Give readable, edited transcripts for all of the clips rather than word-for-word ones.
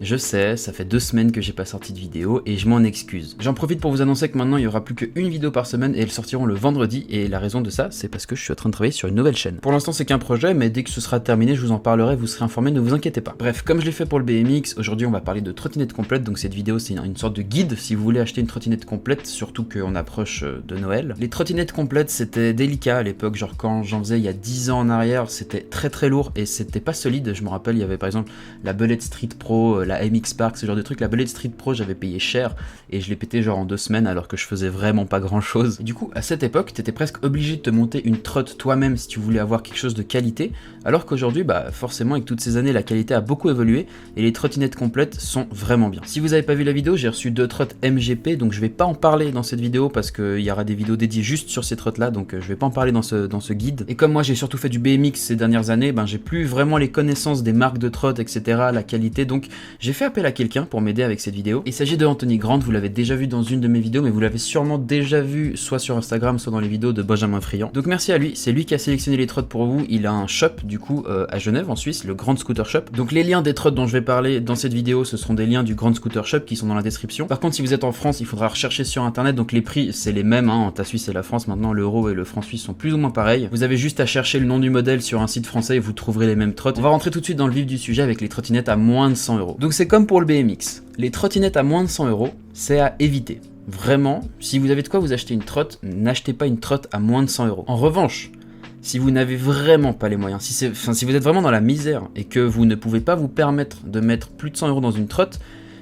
Je sais, ça fait 2 semaines que j'ai pas sorti de vidéo et je m'en excuse. J'en profite pour vous annoncer que maintenant il y aura plus qu'une vidéo par semaine et elles sortiront le vendredi, et la raison de ça, c'est parce que je suis en train de travailler sur une nouvelle chaîne. Pour l'instant c'est qu'un projet, mais dès que ce sera terminé je vous en parlerai, vous serez informés, ne vous inquiétez pas. Bref, comme je l'ai fait pour le BMX, aujourd'hui on va parler de trottinette complète, donc cette vidéo c'est une sorte de guide si vous voulez acheter une trottinette complète, surtout qu'on approche de Noël. Les trottinettes complètes c'était délicat à l'époque, genre quand j'en faisais il y a 10 ans en arrière, c'était très lourd et c'était pas solide. Je me rappelle, il y avait par exemple la Bullet Street Pro, la MX Park, ce genre de trucs. La Bullet Street Pro j'avais payé cher et je l'ai pété genre en 2 semaines alors que je faisais vraiment pas grand chose. Et du coup à cette époque t'étais presque obligé de te monter une trotte toi-même si tu voulais avoir quelque chose de qualité, alors qu'aujourd'hui bah forcément avec toutes ces années la qualité a beaucoup évolué et les trottinettes complètes sont vraiment bien. Si vous avez pas vu la vidéo, j'ai reçu 2 trottes MGP, donc je vais pas en parler dans cette vidéo parce qu'il y aura des vidéos dédiées juste sur ces trottes là, donc je vais pas en parler dans ce guide. Et comme moi j'ai surtout fait du BMX ces dernières années, ben j'ai plus vraiment les connaissances des marques de trottes, etc., la qualité, donc j'ai fait appel à quelqu'un pour m'aider avec cette vidéo. Il s'agit de Anthony Grant, vous l'avez déjà vu dans une de mes vidéos, mais vous l'avez sûrement déjà vu soit sur Instagram, soit dans les vidéos de Benjamin Friand. Donc merci à lui, c'est lui qui a sélectionné les trottes pour vous. Il a un shop du coup à Genève en Suisse, le Grand Scooter Shop. Donc les liens des trottes dont je vais parler dans cette vidéo, ce seront des liens du Grand Scooter Shop qui sont dans la description. Par contre si vous êtes en France, il faudra rechercher sur internet, donc les prix c'est les mêmes, hein, entre la Suisse et la France. Maintenant l'euro et le franc suisse sont plus ou moins pareils. Vous avez juste à chercher le nom du modèle sur un site français et vous trouverez les mêmes trottes. On va rentrer tout de suite dans le vif du sujet avec les trottinettes à moins de 100 €. Donc c'est comme pour le BMX, les trottinettes à moins de 100 €, c'est à éviter. Vraiment, si vous avez de quoi vous acheter une trotte, n'achetez pas une trotte à moins de 100 €. En revanche, si vous n'avez vraiment pas les moyens, si vous êtes vraiment dans la misère et que vous ne pouvez pas vous permettre de mettre plus de 100 € dans une trotte,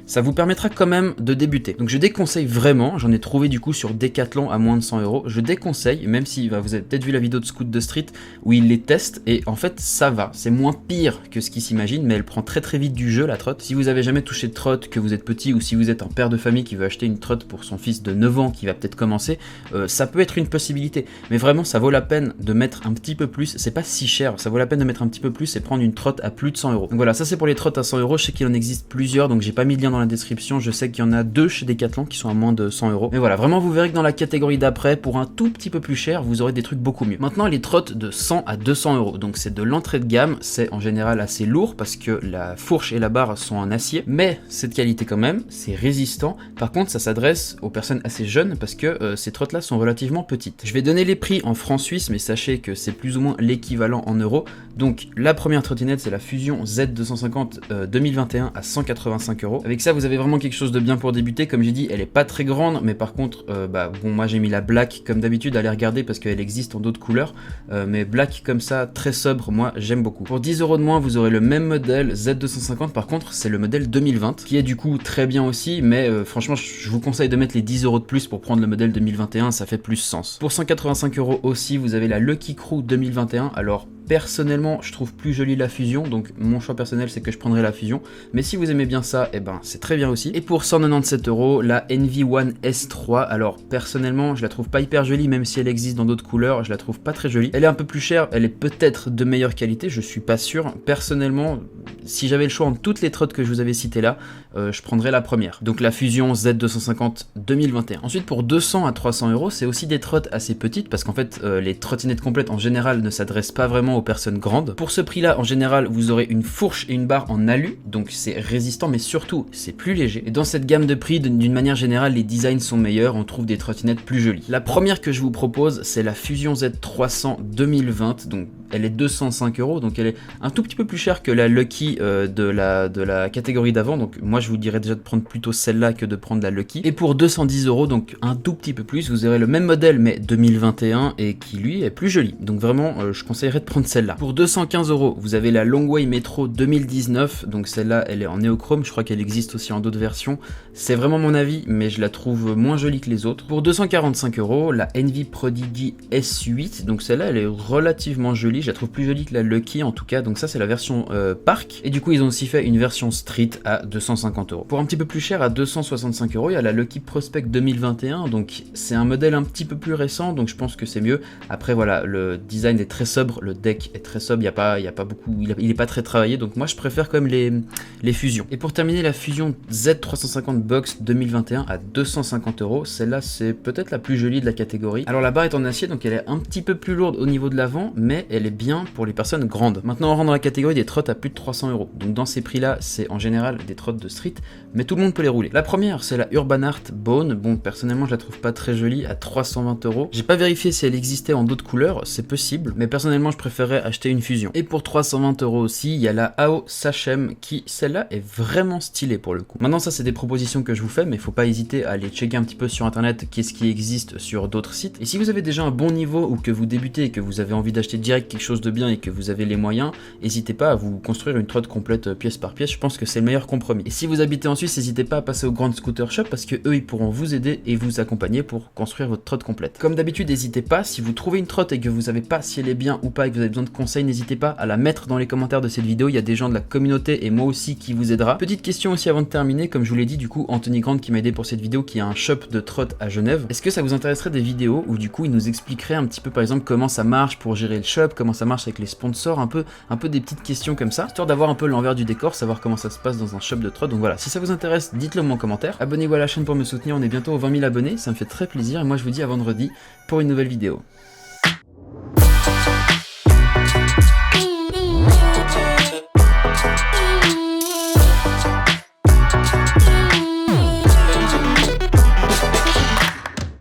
ça vous permettra quand même de débuter. Donc je déconseille vraiment, j'en ai trouvé du coup sur Decathlon à moins de 100 €, je déconseille, même si vous avez peut-être vu la vidéo de Scoot de Street où il les teste, et en fait ça va, c'est moins pire que ce qu'il s'imagine, mais elle prend très vite du jeu la trotte. Si vous avez jamais touché de trotte, que vous êtes petit, ou si vous êtes un père de famille qui veut acheter une trotte pour son fils de 9 ans qui va peut-être commencer, ça peut être une possibilité, mais vraiment ça vaut la peine de mettre un petit peu plus, c'est pas si cher, ça vaut la peine de mettre un petit peu plus et prendre une trotte à plus de 100 €. Donc voilà, ça c'est pour les trottes à 100 €, je sais qu'il en existe plusieurs, donc j'ai pas mis le lien dans la description, je sais qu'il y en a 2 chez Decathlon qui sont à moins de 100 €. Mais voilà, vraiment vous verrez que dans la catégorie d'après, pour un tout petit peu plus cher, vous aurez des trucs beaucoup mieux. Maintenant les trottes de 100 à 200 €, donc c'est de l'entrée de gamme, c'est en général assez lourd parce que la fourche et la barre sont en acier, mais c'est de qualité quand même, c'est résistant. Par contre ça s'adresse aux personnes assez jeunes parce que ces trottes là sont relativement petites. Je vais donner les prix en francs suisses, mais sachez que c'est plus ou moins l'équivalent en euros. Donc la première trottinette c'est la Fusion Z250 2021 à 185 €. Avec ça vous avez vraiment quelque chose de bien pour débuter. Comme j'ai dit, elle est pas très grande, mais par contre bon, moi j'ai mis la black comme d'habitude, allez regarder parce qu'elle existe en d'autres couleurs, mais black comme ça, très sobre, moi j'aime beaucoup. Pour 10 € de moins vous aurez le même modèle Z250, par contre c'est le modèle 2020 qui est du coup très bien aussi, mais franchement je vous conseille de mettre les 10 € de plus pour prendre le modèle 2021, ça fait plus sens. Pour 185 € aussi vous avez la Lucky Crew 2021. Alors personnellement, je trouve plus jolie la Fusion, donc mon choix personnel c'est que je prendrai la Fusion, mais si vous aimez bien ça, et ben c'est très bien aussi. Et pour 197 €, la Envy One S3, alors personnellement je la trouve pas hyper jolie, même si elle existe dans d'autres couleurs, je la trouve pas très jolie. Elle est un peu plus chère, elle est peut-être de meilleure qualité, je suis pas sûr. Personnellement, si j'avais le choix entre toutes les trottes que je vous avais citées là, je prendrais la première, donc la Fusion Z250 2021. Ensuite pour 200 à 300 €, c'est aussi des trottes assez petites, parce qu'en fait les trottinettes complètes en général ne s'adressent pas vraiment aux personnes grandes. Pour ce prix là en général vous aurez une fourche et une barre en alu, donc c'est résistant mais surtout c'est plus léger. Et dans cette gamme de prix d'une manière générale les designs sont meilleurs, on trouve des trottinettes plus jolies. La première que je vous propose c'est la Fusion Z300 2020, donc elle est 205 €, donc elle est un tout petit peu plus chère que la Lucky de la catégorie d'avant, donc moi je vous dirais déjà de prendre plutôt celle-là que de prendre la Lucky. Et pour 210 €, donc un tout petit peu plus, vous aurez le même modèle mais 2021 et qui lui est plus joli, donc vraiment je conseillerais de prendre celle-là. Pour 215 €, vous avez la Longway Metro 2019, donc celle-là elle est en néochrome, je crois qu'elle existe aussi en d'autres versions, c'est vraiment mon avis, mais je la trouve moins jolie que les autres. Pour 245 €, la Envy Prodigy S8, donc celle-là elle est relativement jolie, je la trouve plus jolie que la Lucky en tout cas, donc ça c'est la version Park, et du coup ils ont aussi fait une version Street à 250 €. Pour un petit peu plus cher, à 265 €, il y a la Lucky Prospect 2021, donc c'est un modèle un petit peu plus récent, donc je pense que c'est mieux. Après voilà, le design est très sobre, le deck est très sobre, il y a pas beaucoup, il est pas très travaillé, donc moi je préfère quand même les fusions. Et pour terminer, la Fusion Z350 Box 2021 à 250 €, celle-là c'est peut-être la plus jolie de la catégorie. Alors la barre est en acier, donc elle est un petit peu plus lourde au niveau de l'avant, mais elle est est bien pour les personnes grandes. Maintenant on rentre dans la catégorie des trottes à plus de 300 €. Donc dans ces prix là c'est en général des trottes de street, mais tout le monde peut les rouler. La première c'est la Urban Art Bone. Bon personnellement je la trouve pas très jolie à 320 €. J'ai pas vérifié si elle existait en d'autres couleurs, c'est possible, mais personnellement je préférais acheter une Fusion. Et pour 320 € aussi, il y a la AO Sachem qui celle-là est vraiment stylée pour le coup. Maintenant ça c'est des propositions que je vous fais, mais faut pas hésiter à aller checker un petit peu sur internet qu'est-ce qui existe sur d'autres sites. Et si vous avez déjà un bon niveau ou que vous débutez et que vous avez envie d'acheter direct quelque chose de bien et que vous avez les moyens, n'hésitez pas à vous construire une trotte complète pièce par pièce, je pense que c'est le meilleur compromis. Et si vous habitez en Suisse, n'hésitez pas à passer au Grand Scooter Shop parce que eux ils pourront vous aider et vous accompagner pour construire votre trotte complète. Comme d'habitude, n'hésitez pas, si vous trouvez une trotte et que vous savez pas si elle est bien ou pas et que vous avez besoin de conseils, n'hésitez pas à la mettre dans les commentaires de cette vidéo, il y a des gens de la communauté et moi aussi qui vous aidera. Petite question aussi avant de terminer, comme je vous l'ai dit, du coup Anthony Grant qui m'a aidé pour cette vidéo, qui a un shop de trotte à Genève. Est-ce que ça vous intéresserait des vidéos où du coup il nous expliquerait un petit peu par exemple comment ça marche pour gérer le shop, comment ça marche avec les sponsors, un peu des petites questions comme ça, histoire d'avoir un peu l'envers du décor, savoir comment ça se passe dans un shop de trotte. Donc voilà, si ça vous intéresse, dites-le moi en commentaire. Abonnez-vous à la chaîne pour me soutenir, on est bientôt aux 20 000 abonnés, ça me fait très plaisir et moi je vous dis à vendredi pour une nouvelle vidéo.